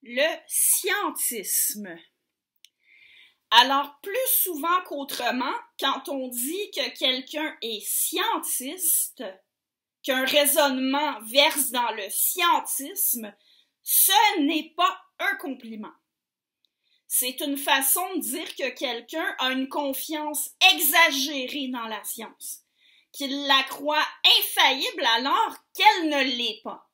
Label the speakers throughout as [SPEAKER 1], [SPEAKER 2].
[SPEAKER 1] Le scientisme. Alors, plus souvent qu'autrement, quand on dit que quelqu'un est scientiste, qu'un raisonnement verse dans le scientisme, ce n'est pas un compliment. C'est une façon de dire que quelqu'un a une confiance exagérée dans la science, qu'il la croit infaillible alors qu'elle ne l'est pas,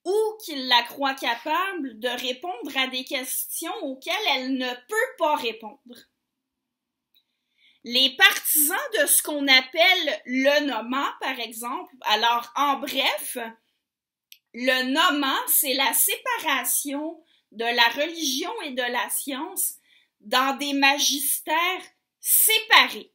[SPEAKER 1] ou qu'il la croit capable de répondre à des questions auxquelles elle ne peut pas répondre. Les partisans de ce qu'on appelle le nomma, par exemple, alors en bref, le nomma, c'est la séparation de la religion et de la science dans des magistères séparés.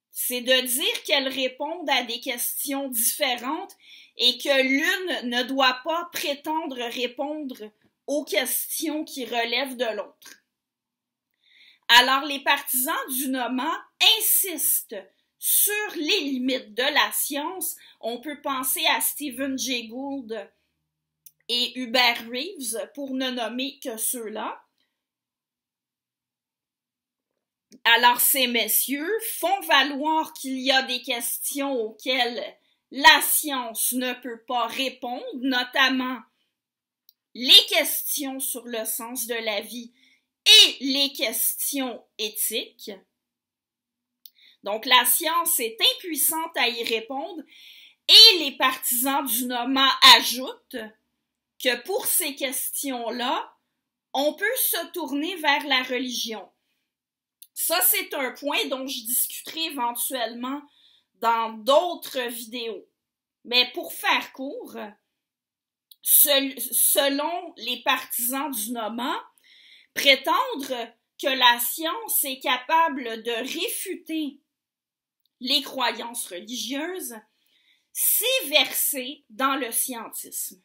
[SPEAKER 1] C'est de dire qu'elles répondent à des questions différentes et que l'une ne doit pas prétendre répondre aux questions qui relèvent de l'autre. Alors, les partisans du nomma insistent sur les limites de la science. On peut penser à Stephen Jay Gould et Hubert Reeves, pour ne nommer que ceux-là. Alors, ces messieurs font valoir qu'il y a des questions auxquelles la science ne peut pas répondre, notamment les questions sur le sens de la vie et les questions éthiques. Donc, la science est impuissante à y répondre et les partisans du nomma ajoutent que pour ces questions-là, on peut se tourner vers la religion. Ça, c'est un point dont je discuterai éventuellement dans d'autres vidéos. Mais pour faire court, selon les partisans du nomma, prétendre que la science est capable de réfuter les croyances religieuses, c'est verser dans le scientisme.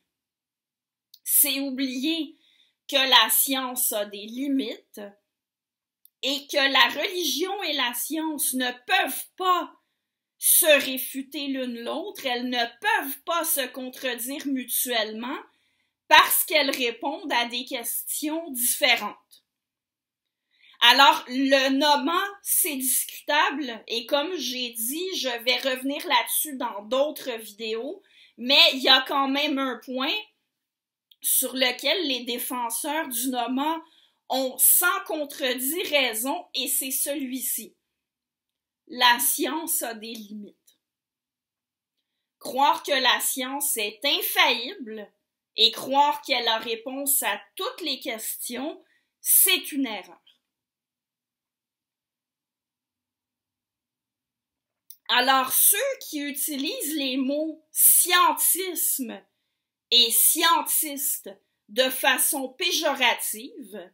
[SPEAKER 1] C'est oublier que la science a des limites et que la religion et la science ne peuvent pas se réfuter l'une l'autre, elles ne peuvent pas se contredire mutuellement parce qu'elles répondent à des questions différentes. Alors, le nomma, c'est discutable et comme j'ai dit, je vais revenir là-dessus dans d'autres vidéos, mais il y a quand même un point sur lequel les défenseurs du nomma ont sans contredit raison et c'est celui-ci. La science a des limites. Croire que la science est infaillible et croire qu'elle a réponse à toutes les questions, c'est une erreur. Alors, ceux qui utilisent les mots scientisme et scientiste de façon péjorative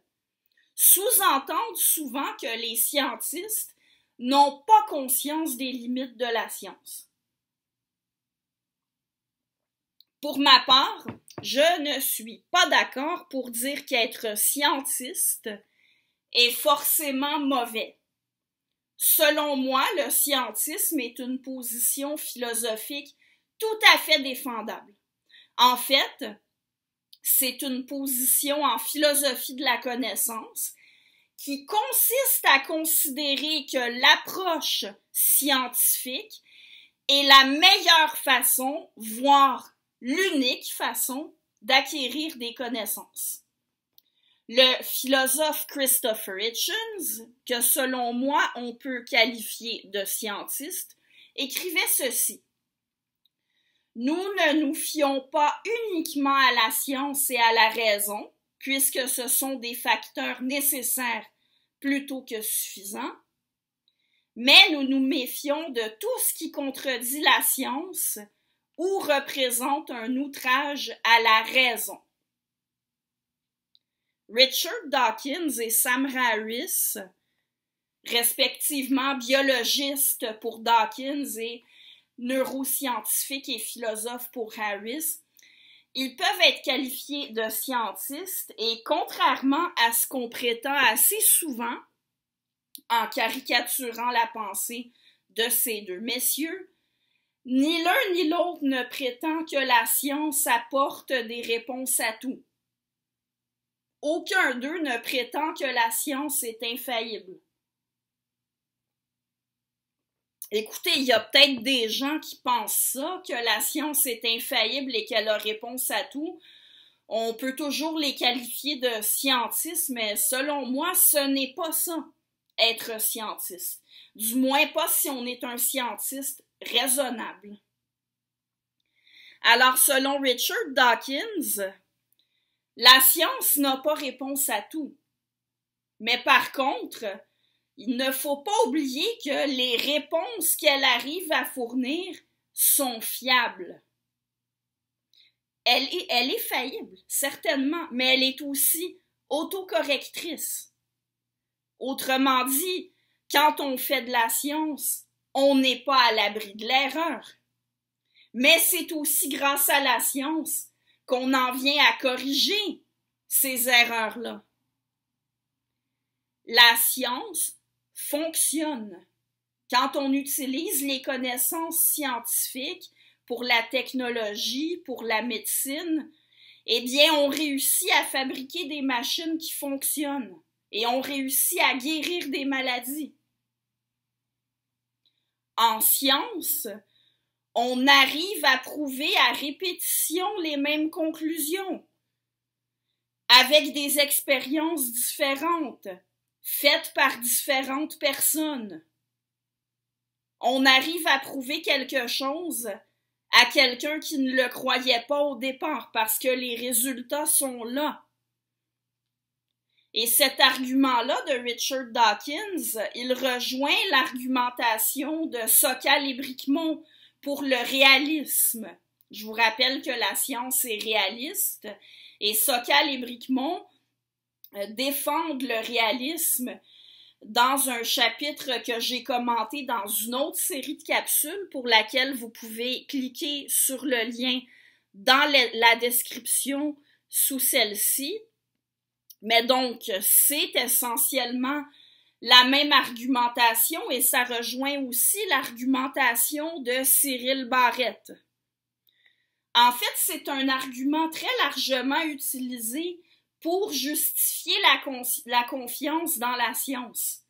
[SPEAKER 1] sous-entendent souvent que les scientistes n'ont pas conscience des limites de la science. Pour ma part, je ne suis pas d'accord pour dire qu'être scientiste est forcément mauvais. Selon moi, le scientisme est une position philosophique tout à fait défendable. En fait, c'est une position en philosophie de la connaissance qui consiste à considérer que l'approche scientifique est la meilleure façon, voire l'unique façon, d'acquérir des connaissances. Le philosophe Christopher Hitchens, que selon moi on peut qualifier de scientiste, écrivait ceci. Nous ne nous fions pas uniquement à la science et à la raison, puisque ce sont des facteurs nécessaires plutôt que suffisants, mais nous nous méfions de tout ce qui contredit la science ou représente un outrage à la raison. Richard Dawkins et Sam Harris, respectivement biologistes pour Dawkins et neuroscientifiques et philosophes pour Harris, ils peuvent être qualifiés de scientistes et contrairement à ce qu'on prétend assez souvent en caricaturant la pensée de ces deux messieurs, Ni l'un ni l'autre ne prétend que la science apporte des réponses à tout. Aucun d'eux ne prétend que la science est infaillible. Écoutez, il y a peut-être des gens qui pensent ça, que la science est infaillible et qu'elle a réponse à tout. On peut toujours les qualifier de scientistes, mais selon moi, ce n'est pas ça, être scientiste. Du moins pas si on est un scientiste raisonnable. Alors, selon Richard Dawkins, la science n'a pas réponse à tout. Mais par contre, il ne faut pas oublier que les réponses qu'elle arrive à fournir sont fiables. Elle est faillible, certainement, mais elle est aussi autocorrectrice. Autrement dit, quand on fait de la science, on n'est pas à l'abri de l'erreur. Mais c'est aussi grâce à la science qu'on en vient à corriger ces erreurs-là. La science fonctionne quand on utilise les connaissances scientifiques pour la technologie, pour la médecine. Eh bien, on réussit à fabriquer des machines qui fonctionnent et on réussit à guérir des maladies. En science, on arrive à prouver à répétition les mêmes conclusions, avec des expériences différentes, faites par différentes personnes. On arrive à prouver quelque chose à quelqu'un qui ne le croyait pas au départ, parce que les résultats sont là. Et cet argument-là de Richard Dawkins, il rejoint l'argumentation de Sokal et Bricmont pour le réalisme. Je vous rappelle que la science est réaliste, et Sokal et Bricmont défendent le réalisme dans un chapitre que j'ai commenté dans une autre série de capsules pour laquelle vous pouvez cliquer sur le lien dans la description sous celle-ci. Mais donc, c'est essentiellement la même argumentation et ça rejoint aussi l'argumentation de Cyril Barrett. En fait, c'est un argument très largement utilisé pour justifier la confiance dans la science.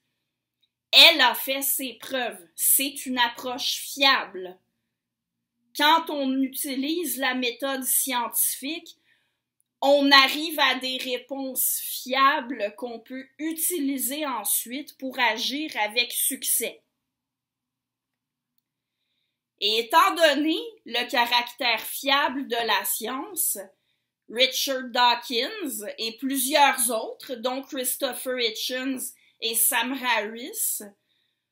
[SPEAKER 1] Elle a fait ses preuves. C'est une approche fiable. Quand on utilise la méthode scientifique, on arrive à des réponses fiables qu'on peut utiliser ensuite pour agir avec succès. Et étant donné le caractère fiable de la science, Richard Dawkins et plusieurs autres, dont Christopher Hitchens et Sam Harris,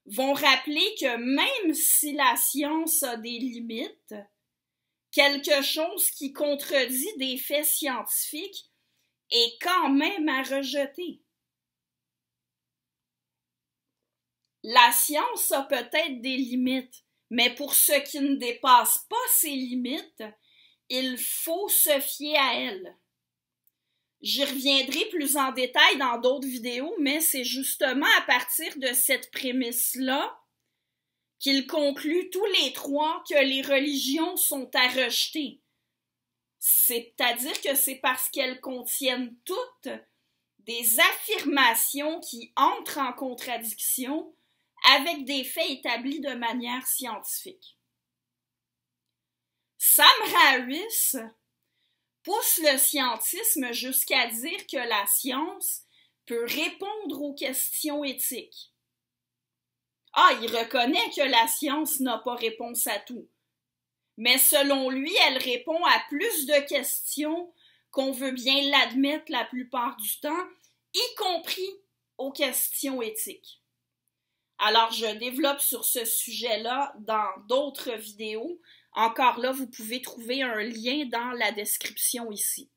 [SPEAKER 1] vont rappeler que même si la science a des limites, quelque chose qui contredit des faits scientifiques est quand même à rejeter. La science a peut-être des limites, mais pour ce qui ne dépasse pas ces limites, il faut se fier à elles. J'y reviendrai plus en détail dans d'autres vidéos, mais c'est justement à partir de cette prémisse-là qu'il conclut tous les trois que les religions sont à rejeter. C'est-à-dire que c'est parce qu'elles contiennent toutes des affirmations qui entrent en contradiction avec des faits établis de manière scientifique. Sam Harris pousse le scientisme jusqu'à dire que la science peut répondre aux questions éthiques. Il reconnaît que la science n'a pas réponse à tout. Mais selon lui, elle répond à plus de questions qu'on veut bien l'admettre la plupart du temps, y compris aux questions éthiques. Alors, je développe sur ce sujet-là dans d'autres vidéos. Encore là, vous pouvez trouver un lien dans la description ici.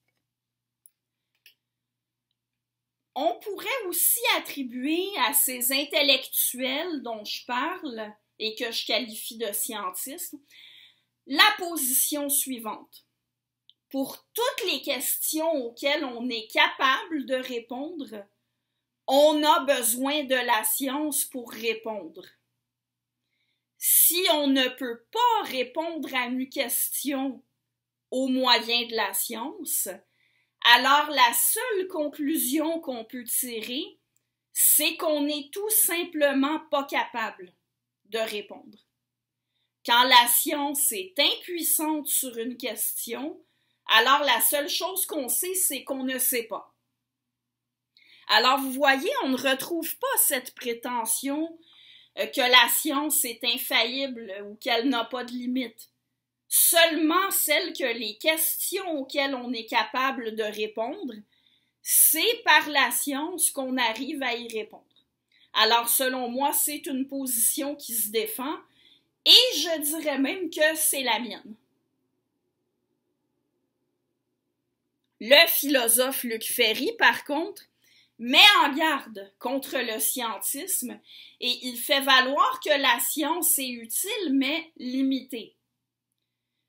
[SPEAKER 1] On pourrait aussi attribuer à ces intellectuels dont je parle et que je qualifie de scientistes la position suivante. Pour toutes les questions auxquelles on est capable de répondre, on a besoin de la science pour répondre. Si on ne peut pas répondre à une question au moyen de la science, alors la seule conclusion qu'on peut tirer, c'est qu'on n'est tout simplement pas capable de répondre. Quand la science est impuissante sur une question, alors la seule chose qu'on sait, c'est qu'on ne sait pas. Alors vous voyez, on ne retrouve pas cette prétention que la science est infaillible ou qu'elle n'a pas de limite. Seulement celle que les questions auxquelles on est capable de répondre, c'est par la science qu'on arrive à y répondre. Alors selon moi, c'est une position qui se défend et je dirais même que c'est la mienne. Le philosophe Luc Ferry, par contre, met en garde contre le scientisme et il fait valoir que la science est utile mais limitée.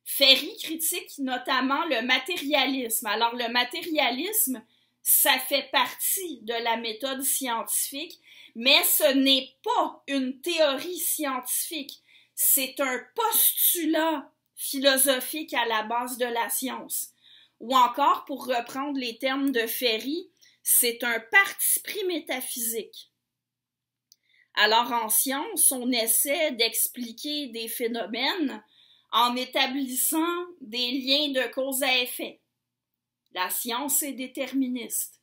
[SPEAKER 1] Ferry critique notamment le matérialisme. Alors le matérialisme, ça fait partie de la méthode scientifique, mais ce n'est pas une théorie scientifique, c'est un postulat philosophique à la base de la science. Ou encore, pour reprendre les termes de Ferry, c'est un parti pris métaphysique. Alors en science, on essaie d'expliquer des phénomènes en établissant des liens de cause à effet. La science est déterministe.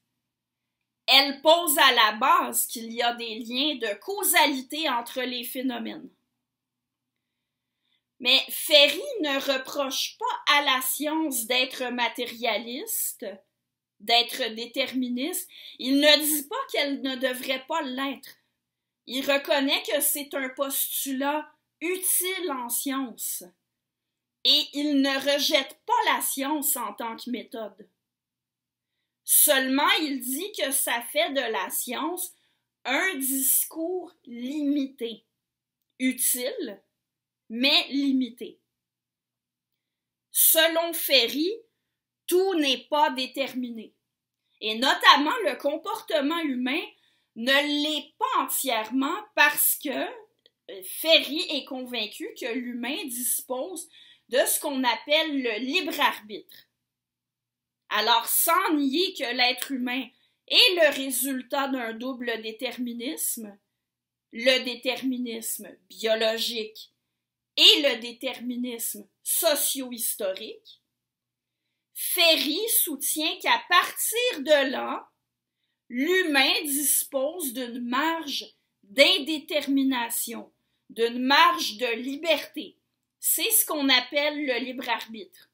[SPEAKER 1] Elle pose à la base qu'il y a des liens de causalité entre les phénomènes. Mais Ferry ne reproche pas à la science d'être matérialiste, d'être déterministe. Il ne dit pas qu'elle ne devrait pas l'être. Il reconnaît que c'est un postulat utile en science. Et il ne rejette pas la science en tant que méthode. Seulement, il dit que ça fait de la science un discours limité, utile, mais limité. Selon Ferry, tout n'est pas déterminé. Et notamment, le comportement humain ne l'est pas entièrement parce que Ferry est convaincu que l'humain dispose de ce qu'on appelle le libre arbitre. Alors, sans nier que l'être humain est le résultat d'un double déterminisme, le déterminisme biologique et le déterminisme socio-historique, Ferry soutient qu'à partir de là, l'humain dispose d'une marge d'indétermination, d'une marge de liberté. C'est ce qu'on appelle le libre arbitre.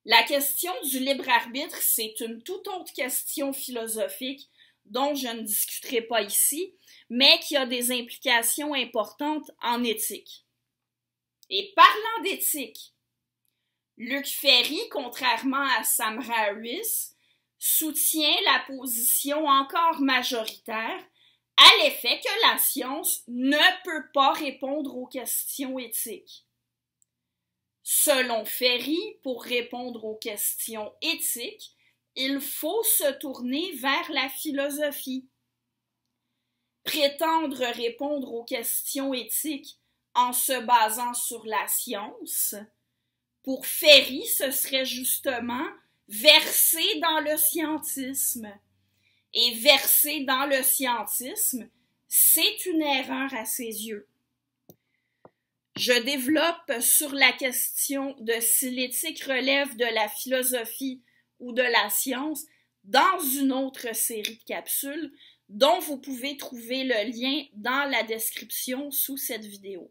[SPEAKER 1] La question du libre arbitre, c'est une toute autre question philosophique dont je ne discuterai pas ici, mais qui a des implications importantes en éthique. Et parlant d'éthique, Luc Ferry, contrairement à Sam Harris, soutient la position encore majoritaire à l'effet que la science ne peut pas répondre aux questions éthiques. Selon Ferry, pour répondre aux questions éthiques, il faut se tourner vers la philosophie. Prétendre répondre aux questions éthiques en se basant sur la science, pour Ferry, ce serait justement verser dans le scientisme. Et verser dans le scientisme, c'est une erreur à ses yeux. Je développe sur la question de si l'éthique relève de la philosophie ou de la science dans une autre série de capsules dont vous pouvez trouver le lien dans la description sous cette vidéo.